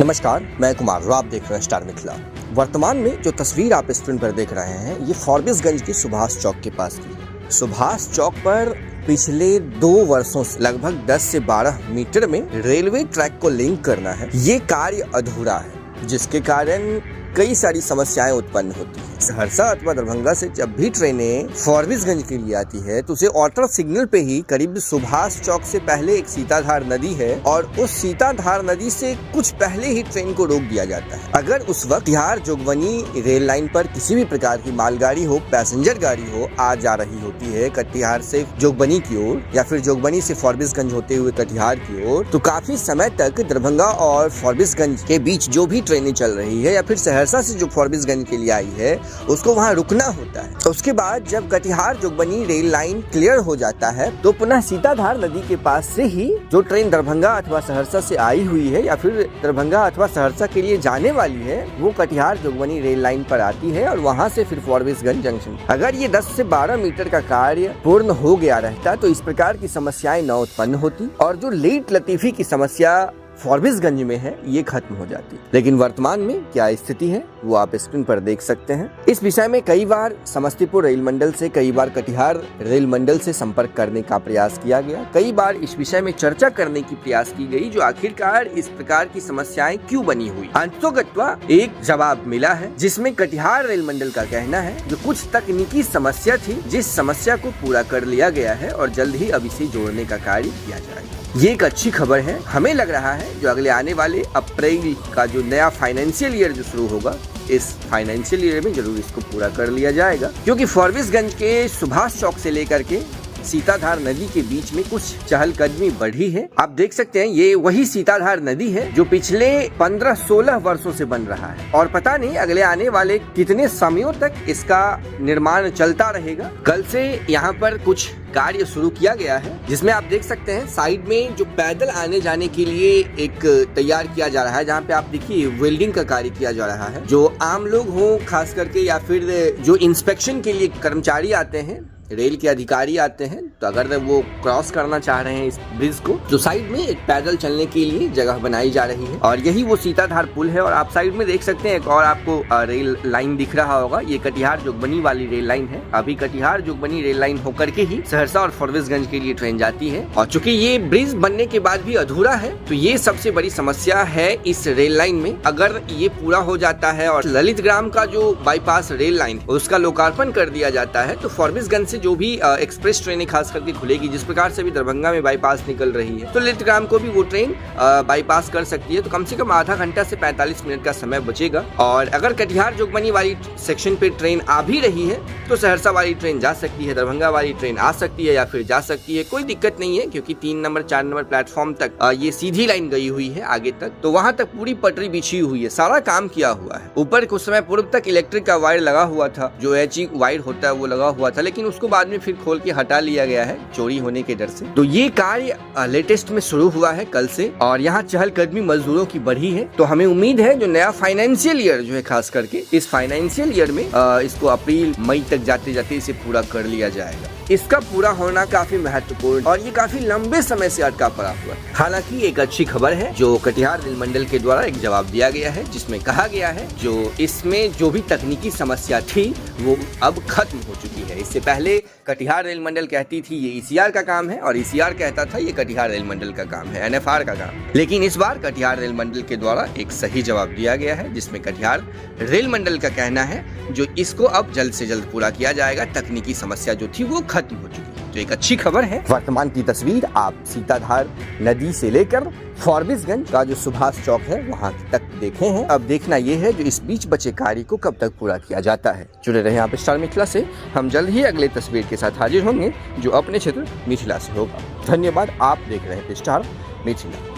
नमस्कार, मैं कुमार और आप देख रहे हैं स्टार मिथिला। वर्तमान में जो तस्वीर आप स्क्रीन पर देख रहे हैं ये फॉरबिसगंज की सुभाष चौक के पास की है। सुभाष चौक पर पिछले 2 वर्षों से लगभग 10 से 12 मीटर में रेलवे ट्रैक को लिंक करना है, ये कार्य अधूरा है, जिसके कारण कई सारी समस्याएं उत्पन्न होती हैं। सहरसा अथवा दरभंगा से जब भी ट्रेनें फॉरबिसगंज के लिए आती है तो उसे ऑल्टर सिग्नल पे ही करीब सुभाष चौक से पहले एक सीताधार नदी है और उस सीताधार नदी से कुछ पहले ही ट्रेन को रोक दिया जाता है। अगर उस वक्त कटिहार जोगबनी रेल लाइन पर किसी भी प्रकार की मालगाड़ी हो, पैसेंजर गाड़ी हो, आ जा रही होती है कटिहार से जोगबनी की ओर या फिर जोगबनी से फॉरबिसगंज होते हुए कटिहार की ओर, तो काफी समय तक दरभंगा और फॉरबिसगंज के बीच जो भी ट्रेनें चल रही है या फिर सहरसा से जो फॉरबिसगंज के लिए आई है उसको वहां रुकना होता है। तो उसके बाद जब Katihar Jogbani rail line clear हो जाता है तो पुनः सीताधार नदी के पास से ही जो ट्रेन दरभंगा अथवा सहरसा से आई हुई है या फिर दरभंगा अथवा सहरसा के लिए जाने वाली है वो कटिहार जोगबनी रेल लाइन पर आती है और वहां से फिर फॉरबिसगंज जंक्शन। अगर ये 10 से 12 मीटर का कार्य पूर्ण हो गया रहता तो इस प्रकार की समस्याएं न उत्पन्न होती और जो लेट लतीफी की समस्या फॉरबिसगंज में है ये खत्म हो जाती। लेकिन वर्तमान में क्या स्थिति है वो आप स्क्रीन पर देख सकते हैं। इस विषय में कई बार समस्तीपुर रेल मंडल से, कई बार कटिहार रेल मंडल से संपर्क करने का प्रयास किया गया, कई बार इस विषय में चर्चा करने की प्रयास की गई जो आखिरकार इस प्रकार की समस्याएं क्यों बनी हुई। अंततोगत्वा एक जवाब मिला है जिसमें कटिहार रेल मंडल का कहना है जो कुछ तकनीकी समस्या थी जिस समस्या को पूरा कर लिया गया है और जल्द ही अब इसे जोड़ने का कार्य किया जाएगा। ये एक अच्छी खबर है। हमें लग रहा है जो अगले आने वाले अप्रैल का जो नया फाइनेंशियल ईयर जो शुरू होगा इस फाइनेंशियल ईयर में जरूर इसको पूरा कर लिया जाएगा, क्योंकि फॉरबिसगंज के सुभाष चौक से लेकर के सीताधार नदी के बीच में कुछ चहलकदमी बढ़ी है। आप देख सकते हैं ये वही सीताधार नदी है जो पिछले 15-16 वर्षों से बन रहा है और पता नहीं अगले आने वाले कितने समयों तक इसका निर्माण चलता रहेगा। कल से यहाँ पर कुछ कार्य शुरू किया गया है जिसमें आप देख सकते हैं साइड में जो पैदल आने जाने के लिए एक तैयार किया जा रहा है, जहाँ पे आप देखिए वेल्डिंग का कार्य किया जा रहा है। जो आम लोग हों खास करके या फिर जो इंस्पेक्शन के लिए कर्मचारी आते हैं, रेल के अधिकारी आते हैं, तो अगर वो क्रॉस करना चाह रहे हैं इस ब्रिज को तो साइड में एक पैदल चलने के लिए जगह बनाई जा रही है और यही वो सीताधार पुल है। और आप साइड में देख सकते हैं एक और आपको रेल लाइन दिख रहा होगा, ये कटिहार जोगबनी वाली रेल लाइन है। अभी कटिहार जोगबनी रेल लाइन होकर के ही सहरसा और फॉरबिसगंज के लिए ट्रेन जाती है और चूंकि ये ब्रिज बनने के बाद भी अधूरा है तो ये सबसे बड़ी समस्या है इस रेल लाइन में। अगर ये पूरा हो जाता है और ललित ग्राम का जो बाईपास रेल लाइन उसका लोकार्पण कर दिया जाता है तो फॉरबिसगंज जो भी एक्सप्रेस ट्रेनें खास करके खुलेगी, जिस प्रकार से भी दरभंगा में बाईपास निकल रही है तो लिटग्राम को भी वो ट्रेन बाईपास कर सकती है। तो कम से कम आधा घंटा से 45 मिनट का समय बचेगा और अगर कटिहार जोगबनी वाली सेक्शन पे ट्रेन आ भी रही है तो सहरसा वाली ट्रेन जा सकती है, दरभंगा वाली ट्रेन आ सकती है या फिर जा सकती है, कोई दिक्कत नहीं है क्योंकि 3 नंबर 4 नंबर प्लेटफॉर्म तक ये सीधी लाइन गई हुई है आगे तक, तो वहां तक पूरी पटरी बिछी हुई है, सारा काम किया हुआ है। ऊपर कुछ समय पूर्व तक इलेक्ट्रिक का वायर लगा हुआ था, जो HE वायर होता है वो लगा हुआ था, लेकिन उसको बाद में फिर खोल के हटा लिया गया है चोरी होने के डर से। तो ये कार्य लेटेस्ट में शुरू हुआ है कल से और यहाँ चहलकदमी मजदूरों की बढ़ी है। तो हमें उम्मीद है जो नया फाइनेंशियल ईयर जो है खास करके इस फाइनेंशियल ईयर में इसको अप्रैल मई तक जाते जाते इसे पूरा कर लिया जाएगा। इसका पूरा होना काफी महत्वपूर्ण और ये काफी लंबे समय से अटका पड़ा हुआ है। हालांकि एक अच्छी खबर है जो कटिहार रेल मंडल के द्वारा एक जवाब दिया गया है जिसमें कहा गया है जो इसमें जो भी तकनीकी समस्या थी वो अब खत्म हो चुकी है। इससे पहले कटिहार रेल मंडल कहती थी ये ECR का काम है और ECR कहता था ये कटिहार रेल मंडल का काम है, NFR का काम। लेकिन इस बार कटिहार रेल मंडल के द्वारा एक सही जवाब दिया गया है जिसमें कटिहार रेल मंडल का कहना है जो इसको अब जल्द से जल्द पूरा किया जाएगा, तकनीकी समस्या जो थी वो खत्म हो चुकी है। तो एक अच्छी खबर है। वर्तमान की तस्वीर आप सीताधार नदी से लेकर फॉरबिसगंज का जो सुभाष चौक है वहां तक देखे हैं। अब देखना ये है जो इस बीच बचे कार्य को कब तक पूरा किया जाता है। जुड़े रहे आप स्टार मिथिला से, हम जल्द ही अगले तस्वीर के साथ हाजिर होंगे जो अपने क्षेत्र मिथिला से होगा। धन्यवाद, आप देख रहे हैं स्टार मिथिला।